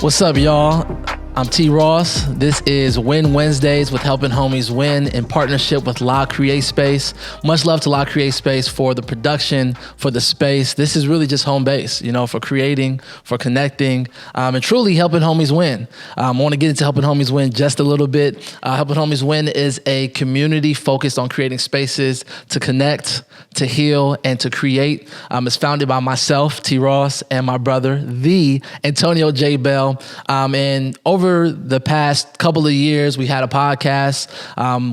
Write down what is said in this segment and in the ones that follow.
What's up, y'all? I'm T. Ross. This is Win Wednesdays with Helping Homies Win in partnership with La Create Space. Much love to La Create Space for the production, for the space. This is really just home base, for creating, for connecting, and truly helping homies win. I want to get into Helping Homies Win just a little bit. Helping Homies Win is a community focused on creating spaces to connect, to heal, and to create. It's founded by myself, T. Ross, and my brother, the Antonio J. Bell. And over the past couple of years, we had a podcast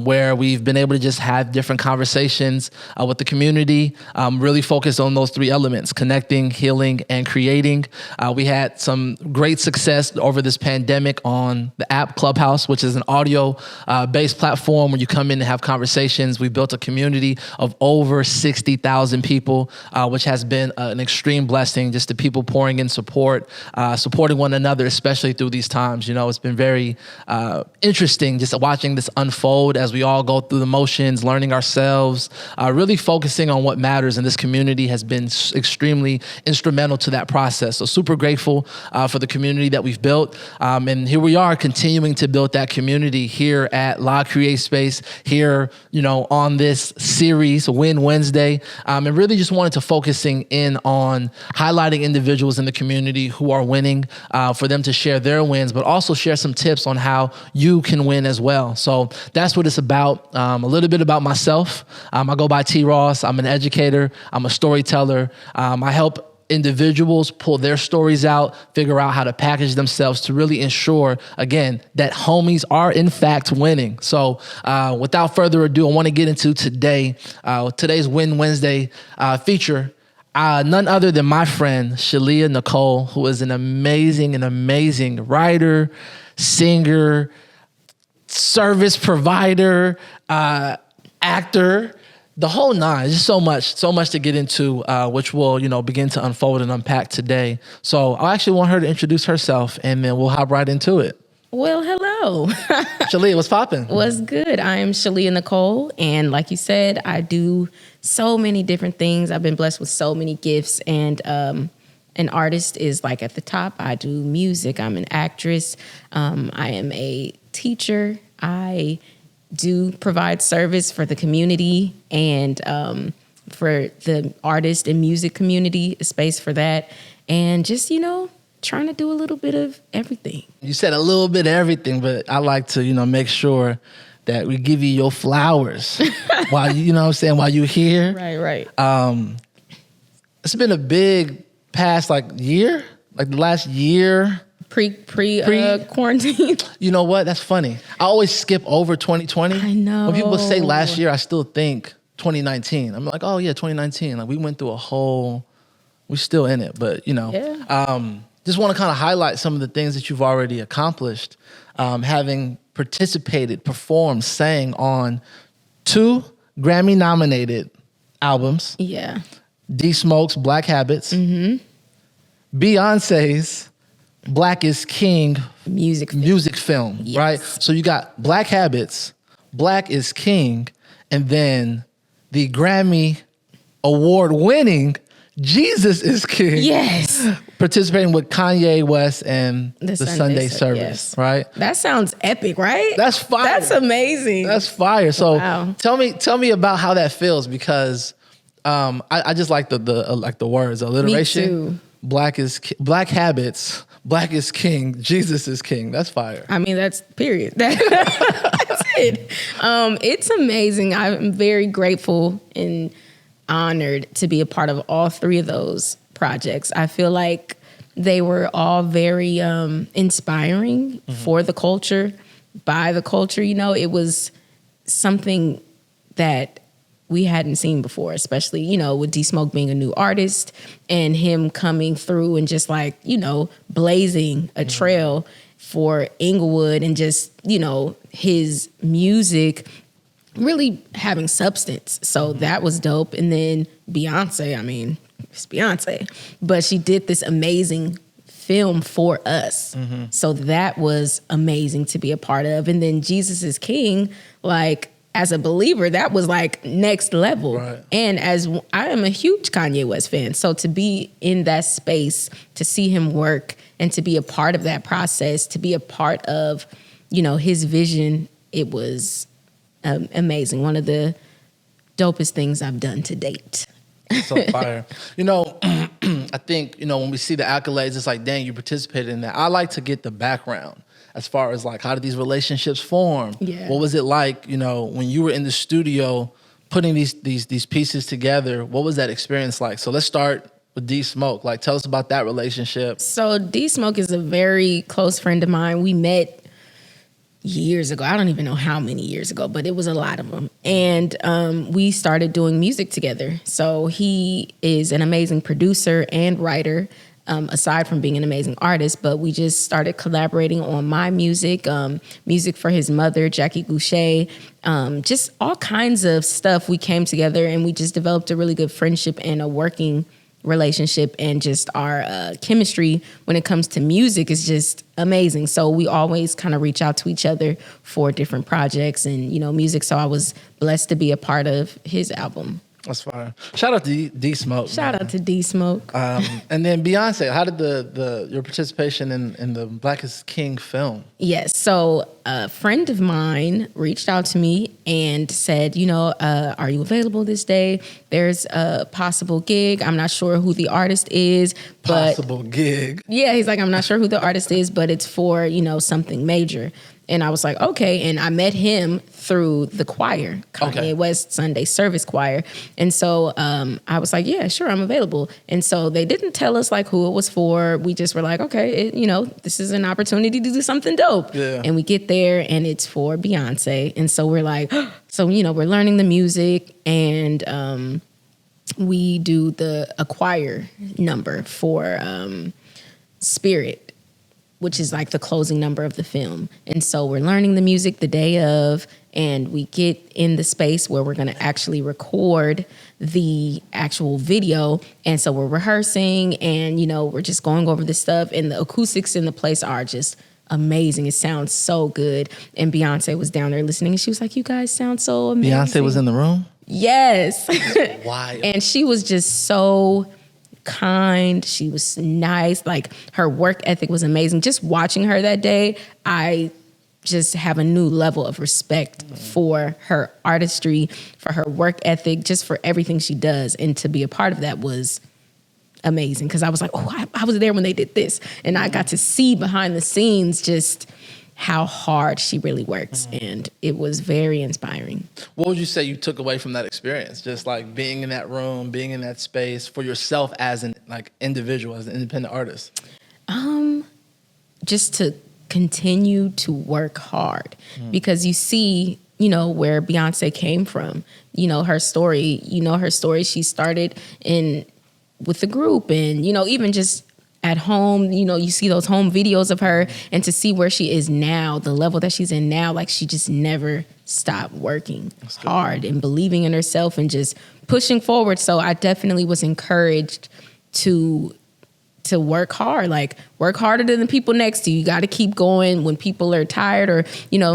where we've been able to just have different conversations with the community, really focused on those three elements: connecting, healing, and creating. We had some great success over this pandemic on the app Clubhouse, which is an audio-based platform where you come in and have conversations. We built a community of over 60,000 people, which has been an extreme blessing, just the people pouring in support, supporting one another, especially through these times. It's been very interesting just watching this unfold as we all go through the motions, learning ourselves, really focusing on what matters. And this community has been extremely instrumental to that process. So super grateful for the community that we've built. And here we are continuing to build that community here at La Create Space, here, on this series, Win Wednesday. And really just wanted to focusing in on highlighting individuals in the community who are winning, for them to share their wins, but also share some tips on how you can win as well. So that's what it's about. A little bit about myself. I go by T. Ross. I'm an educator. I'm a storyteller. I help individuals pull their stories out, figure out how to package themselves to really ensure, again, that homies are in fact winning. So without further ado, I want to get into today's Win Wednesday feature. None other than my friend, Sha'Leah Nikole, who is an amazing writer, singer, service provider, actor, the whole nine. Just so much to get into, which we'll, begin to unfold and unpack today. So I actually want her to introduce herself, and then we'll hop right into it. Well, hello. Sha'Leah, what's poppin'? What's good? I am Sha'Leah Nikole, and like you said, I do so many different things. I've been blessed with so many gifts, and an artist is like at the top. I do music. I'm an actress. I am a teacher. I do provide service for the community and for the artist and music community, a space for that, and just, trying to do a little bit of everything. You said a little bit of everything, but I like to, make sure that we give you your flowers while while you're here. Right. It's been a big past year, the last year. Pre quarantine. You know what? That's funny. I always skip over 2020. I know. When people say last year, I still think 2019. I'm like, oh yeah, 2019. We went through we're still in it, but Yeah. Just want to kind of highlight some of the things that you've already accomplished, having participated, performed, sang on 2 Grammy-nominated albums. Yeah. D Smoke's Black Habits. Mm-hmm. Beyonce's Black is King music film, yes. Right? So you got Black Habits, Black is King, and then the Grammy award-winning Jesus is King. Yes. Participating with Kanye West and the Sunday service, yes. Right? That sounds epic, right? That's fire. That's amazing. That's fire. So wow. tell me about how that feels, because I just like the words, alliteration. Me too. Black Habits, Black is King, Jesus is King. That's fire. I mean, that's period. That's it. It's amazing. I'm very grateful and honored to be a part of all 3 of those projects. I feel like they were all very inspiring for the culture, by the culture. It was something that we hadn't seen before, especially, with D Smoke being a new artist and him coming through and just blazing a trail for Inglewood, and just, his music really having substance. So that was dope. And then Beyonce, it's Beyonce, but she did this amazing film for us. So that was amazing to be a part of. And then Jesus is King, as a believer, that was like next level. Right. And as I am a huge Kanye West fan, so to be in that space, to see him work and to be a part of that process, to be a part of, his vision, it was amazing. One of the dopest things I've done to date. So fire. I think, when we see the accolades, it's like, dang, you participated in that. I like to get the background as far as like, how did these relationships form? Yeah. What was it like, when you were in the studio putting these pieces together? What was that experience like? So let's start with D Smoke. Like, tell us about that relationship. So D Smoke is a very close friend of mine. We met years ago. I don't even know how many years ago, but it was a lot of them. And we started doing music together. So he is an amazing producer and writer, aside from being an amazing artist. But we just started collaborating on my music, music for his mother, Jackie Goucher, just all kinds of stuff. We came together and we just developed a really good friendship and a working relationship, and just our chemistry when it comes to music is just amazing. So we always kind of reach out to each other for different projects and, music. So I was blessed to be a part of his album. That's fire. Shout out to D Smoke. Shout out to D Smoke. And then Beyonce, how did your participation in the Black is King film? Yes. So a friend of mine reached out to me and said, are you available this day? There's a possible gig. I'm not sure who the artist is. But possible gig. Yeah, he's like, I'm not sure who the artist is, but it's for, something major. And I was like, okay. And I met him through the choir, Kanye West Sunday Service Choir. And so I was like, yeah, sure, I'm available. And so they didn't tell us like who it was for. We just were like, okay, this is an opportunity to do something dope. Yeah. And we get there and it's for Beyonce. And so we're like, we're learning the music, and we do a choir number for Spirit, which is like the closing number of the film. And so we're learning the music the day of, and we get in the space where we're going to actually record the actual video. And so we're rehearsing and, we're just going over this stuff, and the acoustics in the place are just amazing. It sounds so good. And Beyonce was down there listening, and she was like, you guys sound so amazing. Beyonce was in the room? Yes. Wild. And she was just so kind. She was nice. Like, her work ethic was amazing. Just watching her that day, I just have a new level of respect for her artistry, for her work ethic, just for everything she does. And to be a part of that was amazing, because I was like, I was there when they did this. And I got to see behind the scenes just how hard she really works. And it was very inspiring. What would you say you took away from that experience? Just like being in that room, being in that space for yourself as an individual, as an independent artist? Just to continue to work hard, because you see, where Beyonce came from, her story, she started with the group, and, even just at home, you see those home videos of her, and to see where she is now, the level that she's in now, like, she just never stopped working hard and believing in herself and just pushing forward. So I definitely was encouraged to work hard, like work harder than the people next to you. You got to keep going when people are tired, or,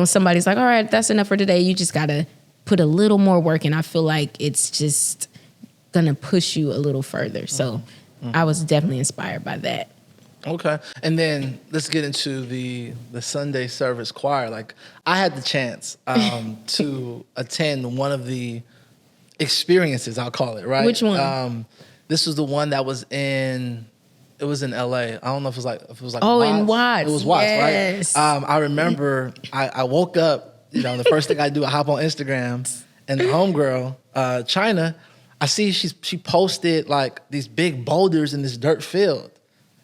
somebody's like, all right, that's enough for today. You just got to put a little more work in. I feel like it's just going to push you a little further. So I was definitely inspired by that. Okay. And then let's get into the Sunday service choir. Like, I had the chance to attend one of the experiences, I'll call it, right? Which one? This was the one that was in LA. I don't know if it was like oh, Watts. in Watts. It was Watts, yes. right? I remember I woke up, the first thing I do, I hop on Instagram, and the homegirl, China, I see she posted like these big boulders in this dirt field.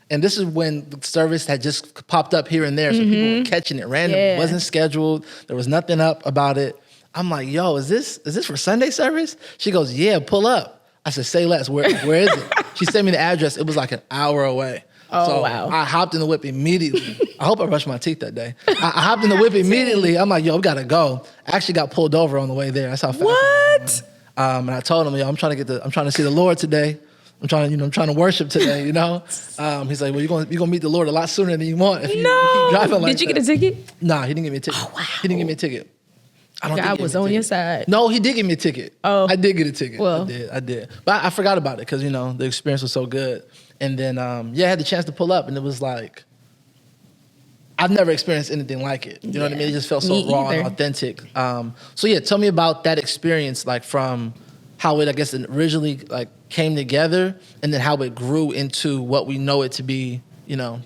And this is when the service had just popped up here and there. So people were catching it random. Yeah. It wasn't scheduled. There was nothing up about it. I'm like, yo, is this for Sunday service? She goes, yeah, pull up. I said, say less. Where is it? She sent me the address. It was like an hour away. Oh, so wow. I hopped in the whip immediately. I hope I brushed my teeth that day. I hopped in the whip immediately. I'm like, yo, we got to go. I actually got pulled over on the way there. That's how fast. What? And I told him, yo, I'm trying to see the Lord today. I'm trying to worship today, He's like, well, you're gonna meet the Lord a lot sooner than you want if you keep driving like that. Did you get a ticket? Nah, he didn't give me a ticket. Oh, wow. He didn't give me a ticket. I don't think God he was gave me a on your ticket. side. No, he did give me a ticket. Oh. I did get a ticket. Well. I did. But I forgot about it because, the experience was so good. And then, I had the chance to pull up, and it was like, I've never experienced anything like it. You know what I mean? It just felt so Me raw either. and authentic. Tell me about that experience, like from how it, I guess, originally like came together, and then how it grew into what we know it to be,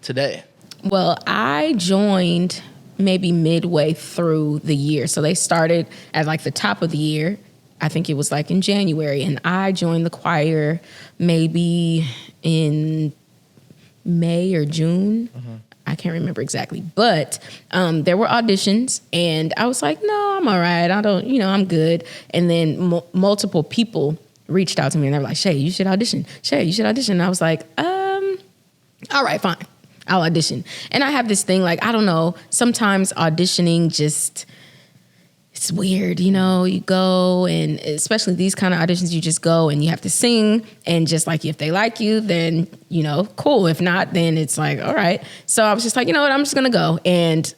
today. Well, I joined maybe midway through the year. So they started at like the top of the year. I think it was like in January. And I joined the choir maybe in May or June. Mm-hmm. I can't remember exactly. But there were auditions. And I was like, no, I'm all right. I'm good. And then multiple people reached out to me and they were like, Shay, you should audition. Shay, you should audition. And I was like, all right, fine. I'll audition. And I have this thing, like, I don't know, sometimes auditioning just, it's weird, you go, and especially these kind of auditions, you just go and you have to sing, and just like, if they like you, then, cool. If not, then it's like, all right. So I was just like, you know what, I'm just going to go, and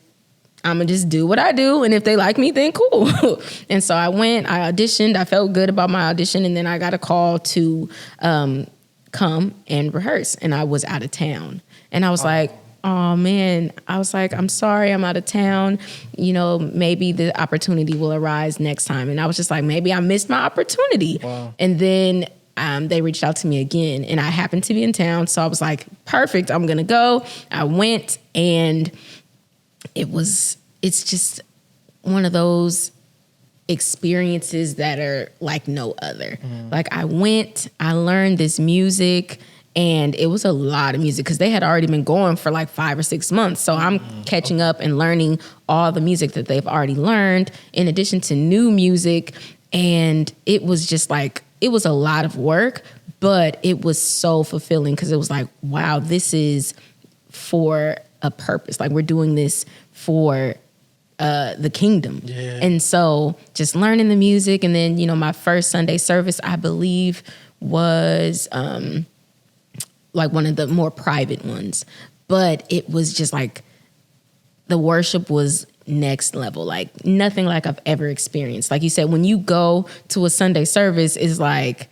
I'm going to just do what I do, and if they like me, then cool. And so I went, I auditioned, I felt good about my audition, and then I got a call to come and rehearse, and I was out of town. And I was like, oh, man. I was like, I'm sorry, I'm out of town. Maybe the opportunity will arise next time. And I was just like, maybe I missed my opportunity. Wow. And then they reached out to me again. And I happened to be in town. So I was like, perfect, I'm going to go. I went, and it's just one of those experiences that are like no other. Mm-hmm. Like, I went, I learned this music. And it was a lot of music because they had already been going for like 5 or 6 months. So I'm catching up and learning all the music that they've already learned, in addition to new music. And it was just like, it was a lot of work, but it was so fulfilling because it was like, wow, this is for a purpose. Like, we're doing this for the kingdom. Yeah. And so just learning the music. And then, my first Sunday service, I believe, was like one of the more private ones. But it was just like, the worship was next level, like nothing like I've ever experienced. Like you said, when you go to a Sunday service, it's like,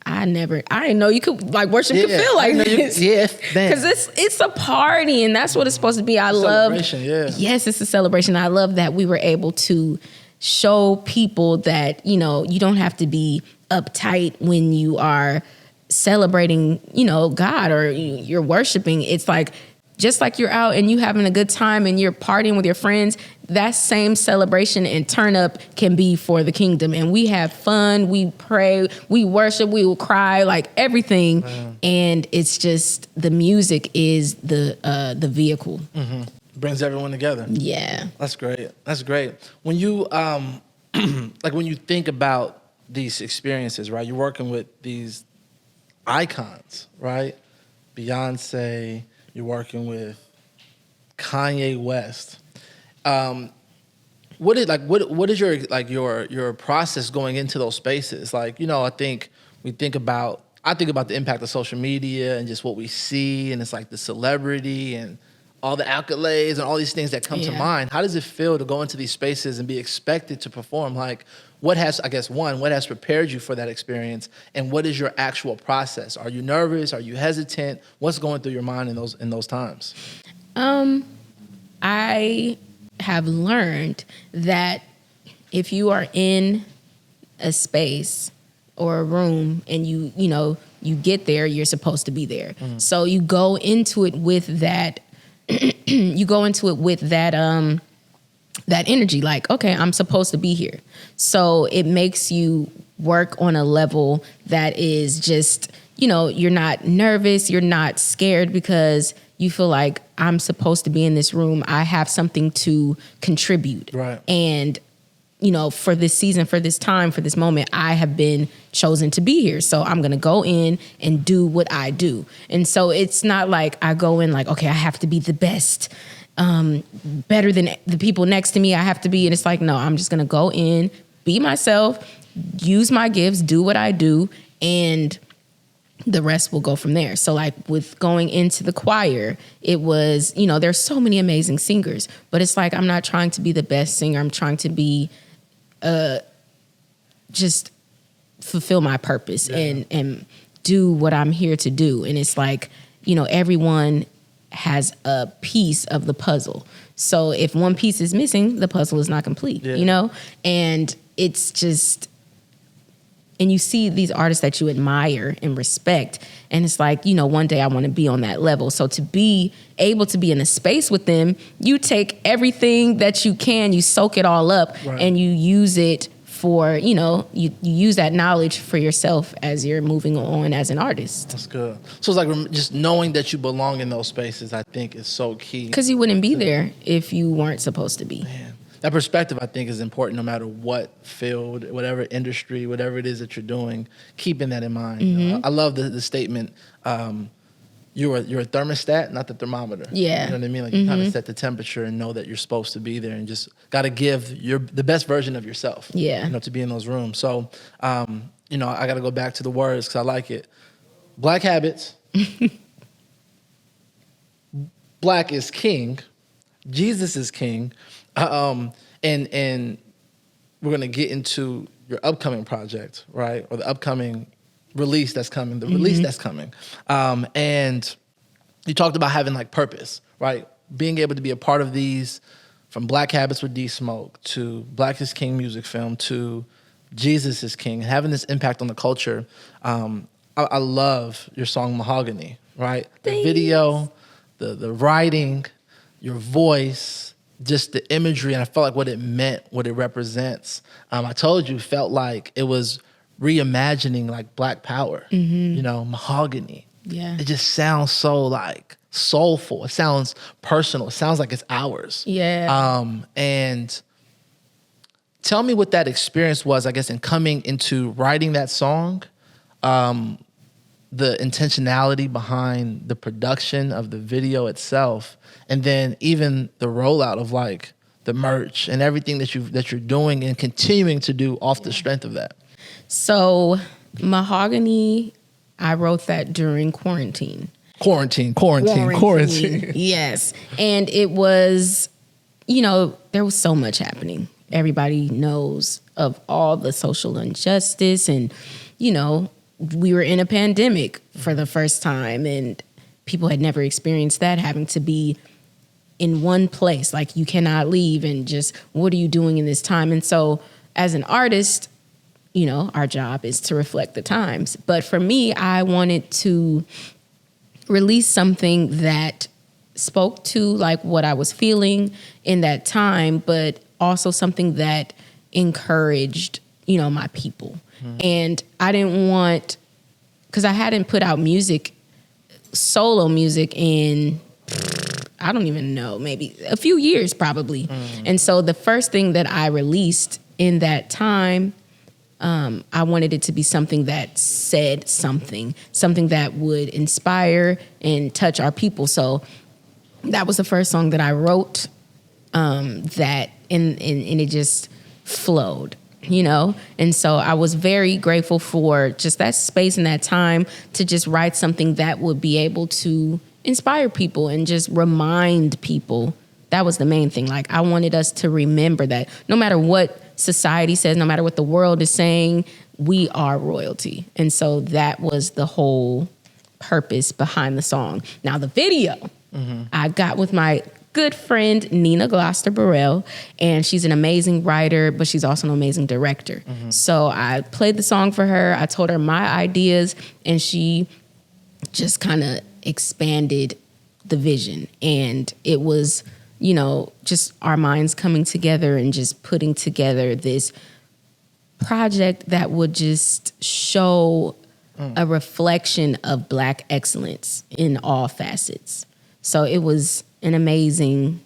I didn't know you could, like, worship could feel like this. Because it's a party, and that's what it's supposed to be. Yes, it's a celebration. I love that we were able to show people that, you don't have to be uptight when you are celebrating, God, or you're worshiping. It's like, just like you're out and you having a good time and you're partying with your friends, that same celebration and turn up can be for the kingdom. And we have fun, we pray, we worship, we will cry, like everything. Man. And it's just, the music is the vehicle. Mm-hmm. Brings everyone together. Yeah. That's great. When you, like, when you think about these experiences, right? You're working with these icons, right? Beyonce, you're working with Kanye West. What is your process going into those spaces? Like, I think about the impact of social media and just what we see, and it's like the celebrity and all the accolades and all these things that come to mind. How does it feel to go into these spaces and be expected to perform? Like, what has prepared you for that experience, and what is your actual process? Are you nervous? Are you hesitant? What's going through your mind in those times? I have learned that if you are in a space or a room and you get there, you're supposed to be there. Mm-hmm. So you go into it with that. That energy, like, okay, I'm supposed to be here. So it makes you work on a level that is just, you're not nervous, you're not scared, because you feel like, I'm supposed to be in this room. I have something to contribute. Right. And, for this season, for this time, for this moment, I have been chosen to be here. So I'm going to go in and do what I do. And so it's not like I go in like, okay, I have to be the best, better than the people next to me. I have to be. And it's like, no, I'm just going to go in, be myself, use my gifts, do what I do, and the rest will go from there. So like with going into the choir, it was, there's so many amazing singers, but it's like, I'm not trying to be the best singer. I'm trying to be just fulfill my purpose and do what I'm here to do. And it's like, everyone has a piece of the puzzle. So if one piece is missing, the puzzle is not complete, And it's just, and you see these artists that you admire and respect. And it's like, one day I want to be on that level. So to be able to be in a space with them, you take everything that you can, you soak it all up, and you use it for, you use that knowledge for yourself as you're moving on as an artist. That's good. So it's like just knowing that you belong in those spaces, I think, is so key. Because you wouldn't be there if you weren't supposed to be. Man. That perspective, I think, is important no matter what field, whatever industry, whatever it is that you're doing, keeping that in mind. I love the statement, you're a thermostat, not the thermometer. Yeah. You know what I mean? Like you kind of set the temperature and know that you're supposed to be there and just got to give the best version of yourself. Yeah. To be in those rooms. So, I got to go back to the words because I like it. Black habits. Black is king. Jesus is king. And we're going to get into your upcoming project, right? Or the upcoming release that's coming, release that's coming. And you talked about having like purpose, right? Being able to be a part of these, from Black Habits with D Smoke to Black is King music film to Jesus is King, having this impact on the culture. I love your song Mahogany, right? The video, the writing, your voice, just the imagery, and I felt like what it meant, what it represents. I told you, felt like it was reimagining like Black power, mahogany. Yeah. It just sounds so like soulful. It sounds personal. It sounds like it's ours. Yeah. And tell me what that experience was, I guess, in coming into writing that song, the intentionality behind the production of the video itself, and then even the rollout of like the merch and everything that you're doing and continuing to do off the strength of that. So Mahogany, I wrote that during quarantine. Quarantine. Yes. And it was, there was so much happening. Everybody knows of all the social injustice and, we were in a pandemic for the first time and people had never experienced that, having to be in one place. Like you cannot leave and just, what are you doing in this time? And so as an artist, our job is to reflect the times. But for me, I wanted to release something that spoke to like what I was feeling in that time, but also something that encouraged, my people. And I didn't want, because I hadn't put out solo music in, I don't even know, maybe a few years probably. And so the first thing that I released in that time, I wanted it to be something that said something that would inspire and touch our people. So that was the first song that I wrote, that and it just flowed, And so I was very grateful for just that space and that time to just write something that would be able to inspire people and just remind people. That was the main thing. Like I wanted us to remember that no matter what society says, no matter what the world is saying, we are royalty. And so that was the whole purpose behind the song. Now the video, I got with my good friend, Nina Gloster Burrell, and she's an amazing writer, but she's also an amazing director. So I played the song for her. I told her my ideas, and she just kind of expanded the vision. And it was, just our minds coming together and just putting together this project that would just show a reflection of Black excellence in all facets. So it was an amazing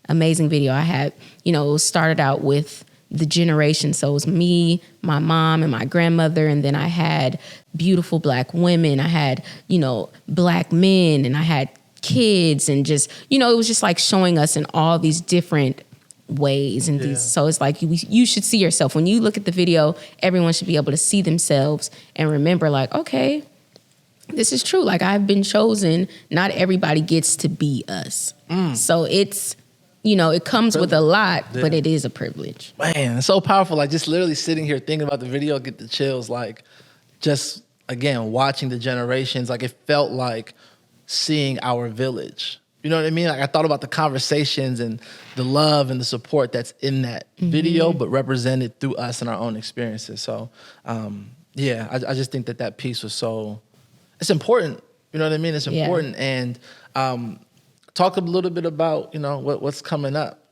video. I had, it started out with the generation. So it was me, my mom, and my grandmother. And then I had beautiful Black women. I had, Black men, and I had kids, and just, it was just like showing us in all these different ways. And these, so it's like you should see yourself. When you look at the video, everyone should be able to see themselves and remember like, okay, this is true. Like I've been chosen. Not everybody gets to be us. So it's it comes with a lot, but it is a privilege. Man, it's so powerful. Like just literally sitting here thinking about the video, get the chills. Like just again watching the generations. Like it felt like seeing our village. You know what I mean? Like I thought about the conversations and the love and the support that's in that video, but represented through us and our own experiences. So, I just think that piece was it's important. You know what I mean? It's important. And talk a little bit about, what's coming up,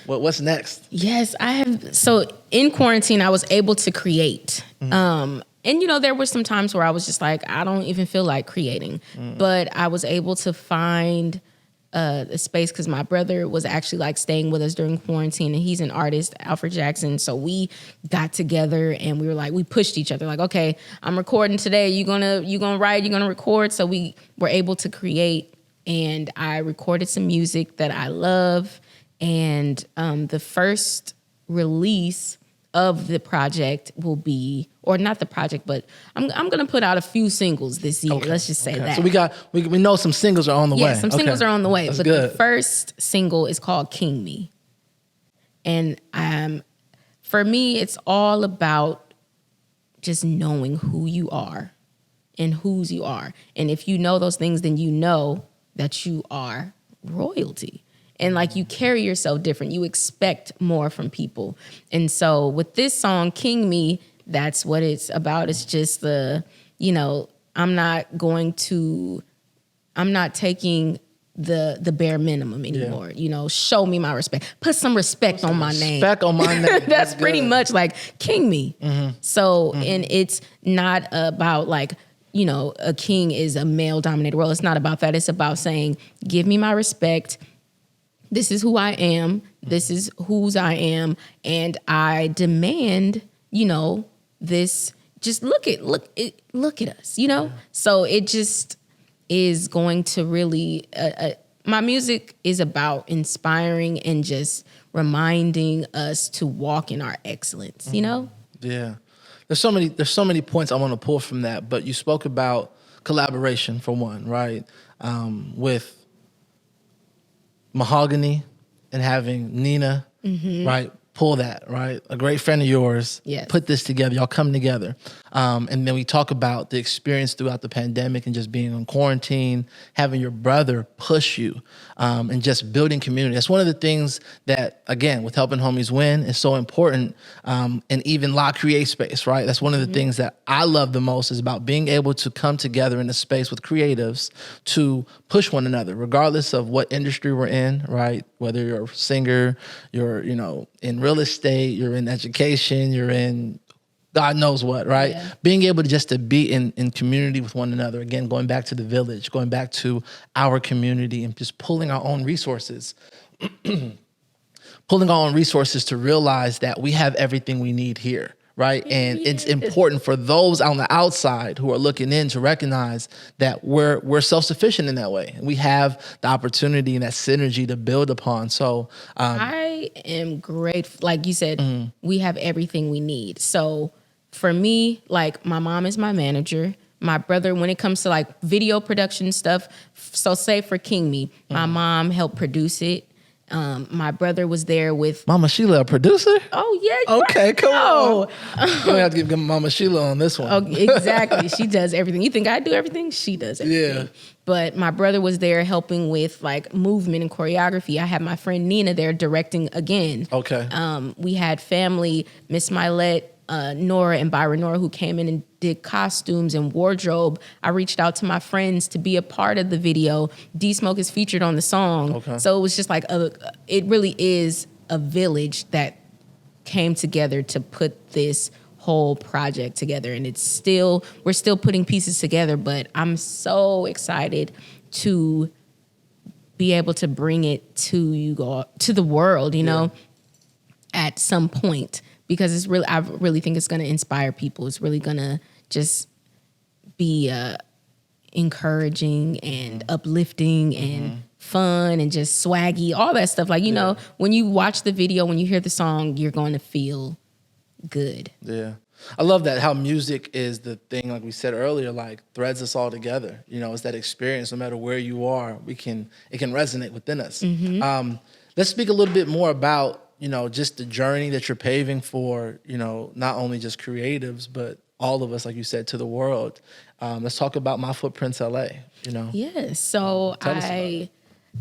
what's next? Yes, I have. So in quarantine, I was able to create. And, there were some times where I was just like, I don't even feel like creating. But I was able to find a space because my brother was actually like staying with us during quarantine, and he's an artist, Alfred Jackson. So we got together and we were like, we pushed each other like, okay, I'm recording today. You gonna write, you're gonna record. So we were able to create, and I recorded some music that I love. And the first release of the project will be, or not the project, but I'm going to put out a few singles this year. Okay. Let's just say that. So we know some singles are on the way. Yeah, some singles are on the way. That's but good. The first single is called King Me. And for me, it's all about just knowing who you are and whose you are. And if you know those things, then you know that you are royalty. And like you carry yourself different. You expect more from people. And so with this song, King Me, that's what it's about. It's just I'm not taking the bare minimum anymore. Show me my respect. Put some respect on my name. Respect on my name. That's pretty much like King Me. So, and it's not about like, a king is a male dominated world. It's not about that. It's about saying, give me my respect. This is who I am. This is whose I am. And I demand, this, just look at us, So it just is going to really, my music is about inspiring and just reminding us to walk in our excellence, Yeah. There's so many points I want to pull from that, but you spoke about collaboration for one, right? With Mahogany and having Nina, right, pull that, right? A great friend of yours, put this together. Y'all come together. And then we talk about the experience throughout the pandemic and just being on quarantine, having your brother push you, and just building community. That's one of the things that, again, with Helping Homies Win is so important. And even La Create Space, right? That's one of the things that I love the most is about being able to come together in a space with creatives to push one another, regardless of what industry we're in, right? Whether you're a singer, you're, in real estate, you're in education, you're in God knows what, right? Yeah. Being able to be in community with one another. Again, going back to the village, going back to our community and just pulling our own resources. Pulling our own resources to realize that we have everything we need here, right? And it's important for those on the outside who are looking in to recognize that we're self-sufficient in that way. And we have the opportunity and that synergy to build upon. So I am grateful. Like you said, we have everything we need. So for me, like my mom is my manager. My brother, when it comes to like video production stuff, so say for King Me, my mom helped produce it. My brother was there with Mama Sheila, a producer? Oh yeah. Okay, come on. You don't have to give Mama Sheila on this one. Oh, exactly. She does everything. You think I do everything? She does everything. Yeah. But my brother was there helping with like movement and choreography. I had my friend Nina there directing again. Okay. We had family, Miss Milet, Nora and Byron Nora, who came in and did costumes and wardrobe. I reached out to my friends to be a part of the video. D-Smoke is featured on the song. Okay. So it was just like, it really is a village that came together to put this whole project together. And we're still putting pieces together, but I'm so excited to be able to bring it to the world, at some point. Because I really think it's going to inspire people. It's really going to just be encouraging and uplifting and fun and just swaggy, all that stuff. Like, when you watch the video, when you hear the song, you're going to feel good. Yeah. I love that, how music is the thing, like we said earlier, like threads us all together. It's that experience, no matter where you are, it can resonate within us. Let's speak a little bit more about, just the journey that you're paving for, not only just creatives, but all of us, like you said, to the world. Let's talk about My Footprints LA, Yes. So Tell us about it.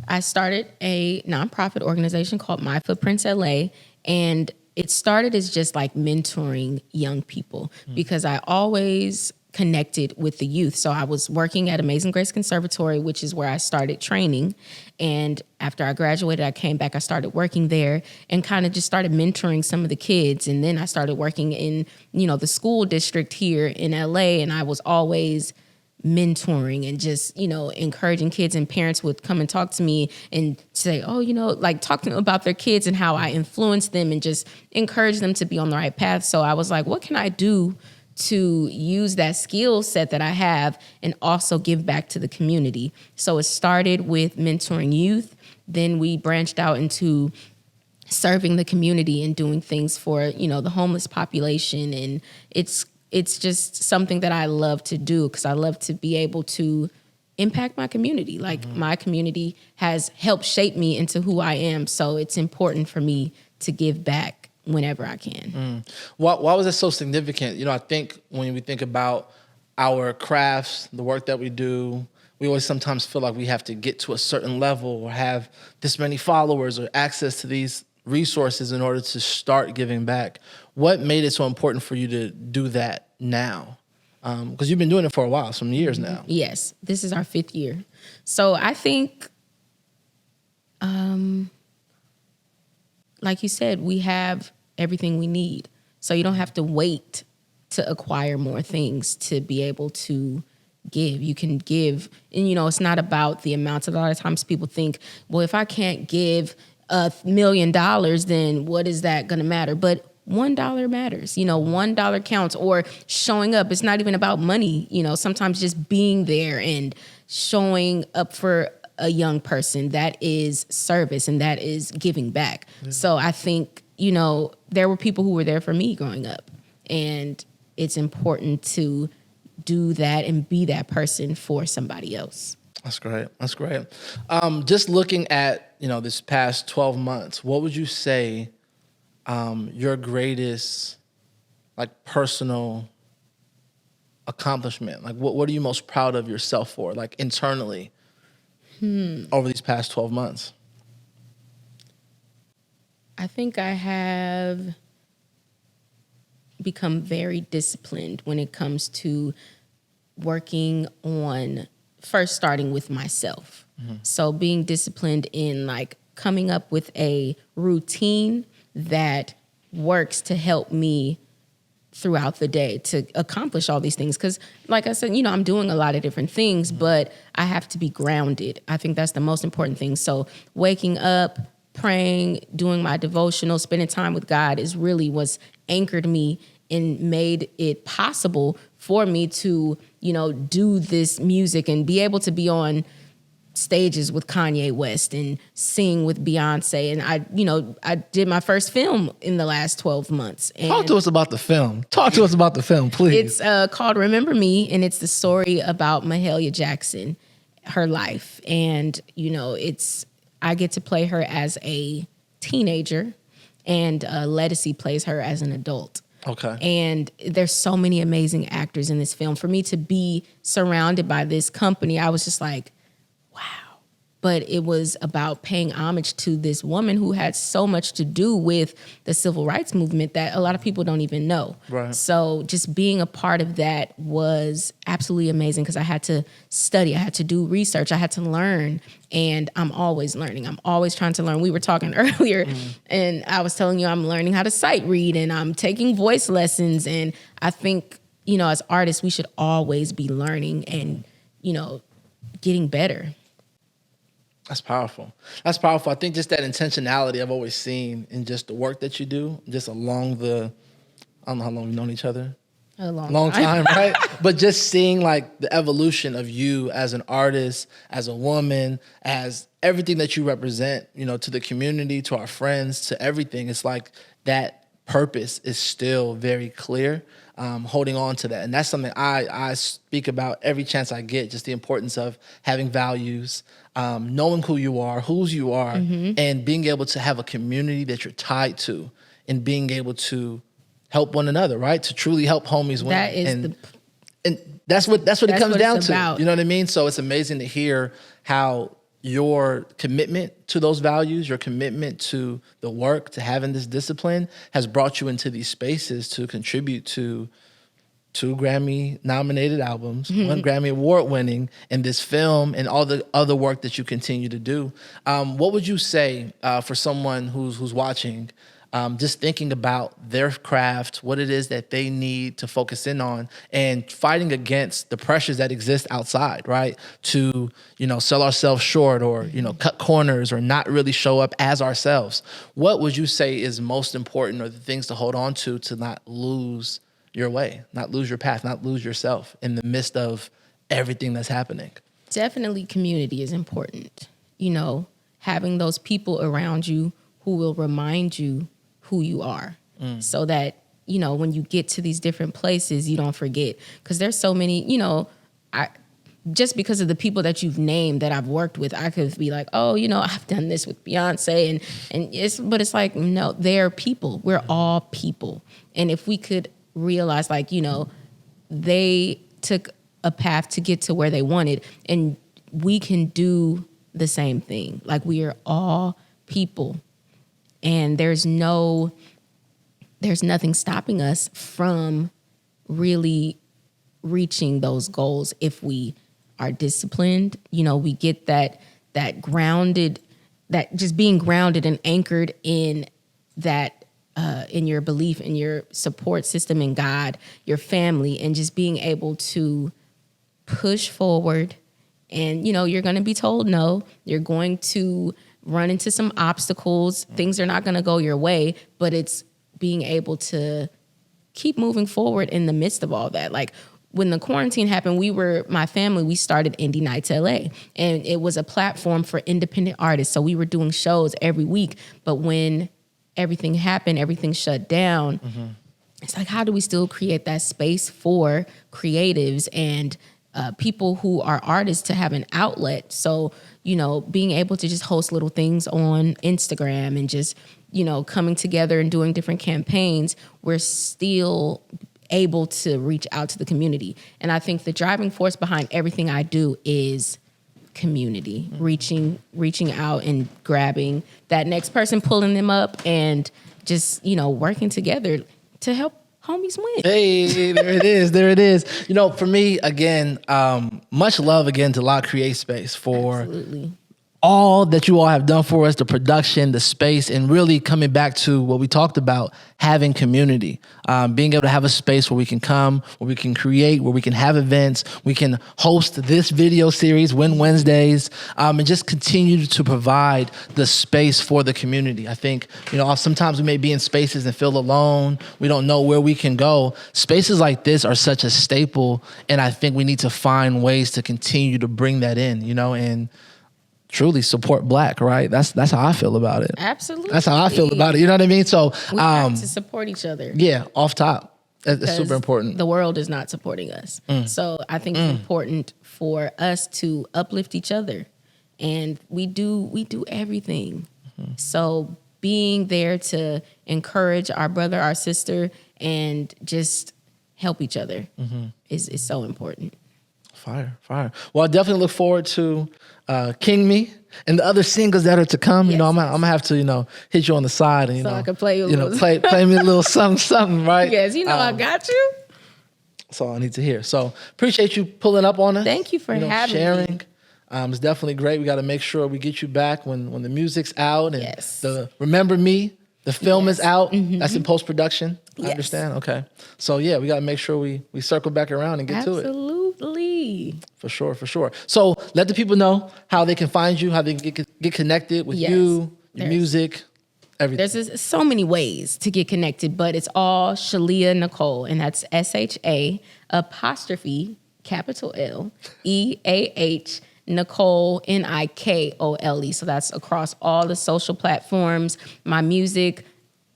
I started a nonprofit organization called My Footprints LA, and it started as just like mentoring young people because I always connected with the youth. So I was working at Amazing Grace Conservatory, which is where I started training. And after I graduated, I came back, I started working there and kind of just started mentoring some of the kids. And then I started working in, the school district here in LA, and I was always mentoring and just, encouraging kids, and parents would come and talk to me and say, oh, like talk to them about their kids and how I influenced them and just encourage them to be on the right path. So I was like, what can I do to use that skill set that I have and also give back to the community? So it started with mentoring youth. Then we branched out into serving the community and doing things for, the homeless population. And it's just something that I love to do because I love to be able to impact my community. Like my community has helped shape me into who I am. So it's important for me to give back whenever I can. Why was it so significant? I think when we think about our crafts, the work that we do, we always sometimes feel like we have to get to a certain level or have this many followers or access to these resources in order to start giving back. What made it so important for you to do that now? Because you've been doing it for a while, some years now. Yes, this is our 5th year. So I think, like you said, we have everything we need. So you don't have to wait to acquire more things to be able to give. You can give, and it's not about the amounts. A lot of times people think, well, if I can't give $1 million, then what is that going to matter? But $1 matters. $1 counts. Or showing up. It's not even about money. Sometimes just being there and showing up for a young person, that is service and that is giving back. Yeah. So I think, there were people who were there for me growing up, and it's important to do that and be that person for somebody else. That's great. Just looking at, this past 12 months, what would you say your greatest, personal accomplishment? What are you most proud of yourself for, internally, over these past 12 months? I think I have become very disciplined when it comes to working on first starting with myself. So being disciplined in coming up with a routine that works to help me throughout the day to accomplish all these things. Because like I said, I'm doing a lot of different things, but I have to be grounded. I think that's the most important thing. So waking up, praying, doing my devotional, spending time with God is really what's anchored me and made it possible for me to, do this music and be able to be on stages with Kanye West and sing with Beyonce. And I did my first film in the last 12 months. And Talk to us about the film. Please. It's called Remember Me, and it's the story about Mahalia Jackson, her life. And, I get to play her as a teenager, and Ledisi plays her as an adult. Okay. And there's so many amazing actors in this film. For me to be surrounded by this company, I was just like, wow. But it was about paying homage to this woman who had so much to do with the civil rights movement that a lot of people don't even know. Right. So just being a part of that was absolutely amazing because I had to study, I had to do research, I had to learn, and I'm always learning. I'm always trying to learn. We were talking earlier, and I was telling you I'm learning how to sight read, and I'm taking voice lessons, and I think, as artists, we should always be learning and, getting better. That's powerful. I think just that intentionality I've always seen in just the work that you do, just along I don't know how long we've known each other. A long time, right? But just seeing the evolution of you as an artist, as a woman, as everything that you represent, to the community, to our friends, to everything. It's that purpose is still very clear. holding on to that. And that's something I speak about every chance I get, just the importance of having values, knowing who you are, whose you are, and being able to have a community that you're tied to, and being able to help one another, right? To truly help homies win. That is and that's what it comes down to. about. You know what I mean? So it's amazing to hear how your commitment to those values, your commitment to the work, to having this discipline has brought you into these spaces to contribute to 2 Grammy-nominated albums, 1 Grammy Award-winning, and this film, and all the other work that you continue to do. What would you say for someone who's watching, just thinking about their craft, what it is that they need to focus in on, and fighting against the pressures that exist outside, right? To, sell ourselves short, or, cut corners, or not really show up as ourselves. What would you say is most important, or the things to hold on to not lose your way, not lose your path, not lose yourself in the midst of everything that's happening? Definitely community is important. Having those people around you who will remind you who you are, so that, when you get to these different places, you don't forget. Because there's so many, just because of the people that you've named that I've worked with, I could be like, oh, I've done this with Beyonce, but it's like, no, they're people. We're all people. And if we could realize, like, they took a path to get to where they wanted, and we can do the same thing. Like, we are all people. And there's nothing stopping us from really reaching those goals if we are disciplined. We get that grounded, that just being grounded and anchored in that, in your belief, in your support system, in God, your family, and just being able to push forward. And, you're going to be told no. You're going to run into some obstacles. Things are not going to go your way, but it's being able to keep moving forward in the midst of all that. Like, when the quarantine happened, my family, we started Indie Nights LA, and it was a platform for independent artists. So we were doing shows every week, but when everything happened, everything shut down. It's like, how do we still create that space for creatives and people who are artists to have an outlet? So, being able to just host little things on Instagram and just, coming together and doing different campaigns, we're still able to reach out to the community. And I think the driving force behind everything I do is community, reaching out and grabbing that next person, pulling them up, and just, working together to help homies win. Hey, there it is. For me, again, much love again to La Create Space for Absolutely. all that you all have done for us, the production, the space, and really coming back to what we talked about, having community, being able to have a space where we can come, where we can create, where we can have events, we can host this video series, Win Wednesdays, and just continue to provide the space for the community. I think, sometimes we may be in spaces and feel alone. We don't know where we can go. Spaces like this are such a staple, and I think we need to find ways to continue to bring that in, and truly support Black, right? That's how I feel about it. Absolutely. That's how I feel about it. You know what I mean? So we have to support each other. Yeah, off top. It's super important. The world is not supporting us. So I think it's important for us to uplift each other. And we do everything. So being there to encourage our brother, our sister, and just help each other is so important. Fire. Well, I definitely look forward to King Me and the other singles that are to come. Yes. I'm gonna have to, hit you on the side and I can play you a little. play me a little something, right? Yes, I got you. That's all I need to hear. So appreciate you pulling up on us. Thank you for having sharing. me. It's definitely great. We got to make sure we get you back when the music's out and Yes. the Remember Me, the film is out. That's in post-production. I Yes. understand. Okay. So yeah, we got to make sure we circle back around and get to it. Absolutely. For sure. So let the people know how they can find you, how they can get connected with you, your music, everything. There's so many ways to get connected, but it's all Sha'Leah Nikole, and that's SHA apostrophe capital L EAH Nikole Nikole. So that's across all the social platforms. My music,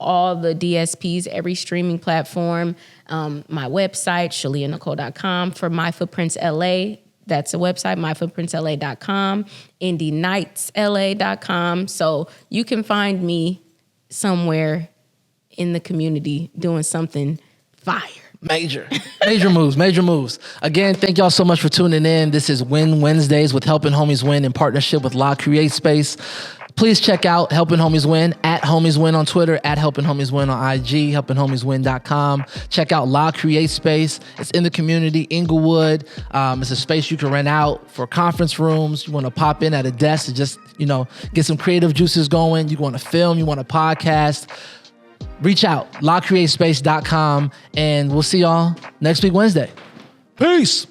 all the DSPs, every streaming platform. My website, Sha'LeahNikole.com. For My Footprints LA, that's a website, myfootprintsla.com. IndieNightsLA.com. So you can find me somewhere in the community doing something fire. Major moves. Again, thank y'all so much for tuning in. This is Win Wednesdays with Helping Homies Win in partnership with La Create Space. Please check out Helping Homies Win at Homies Win on Twitter, at Helping Homies Win on IG, helpinghomieswin.com. Check out La Create Space. It's in the community, Inglewood. It's a space you can rent out for conference rooms. You want to pop in at a desk to just, get some creative juices going. You want to film, you want to podcast. Reach out, lacreatespace.com, and we'll see y'all next week, Wednesday. Peace.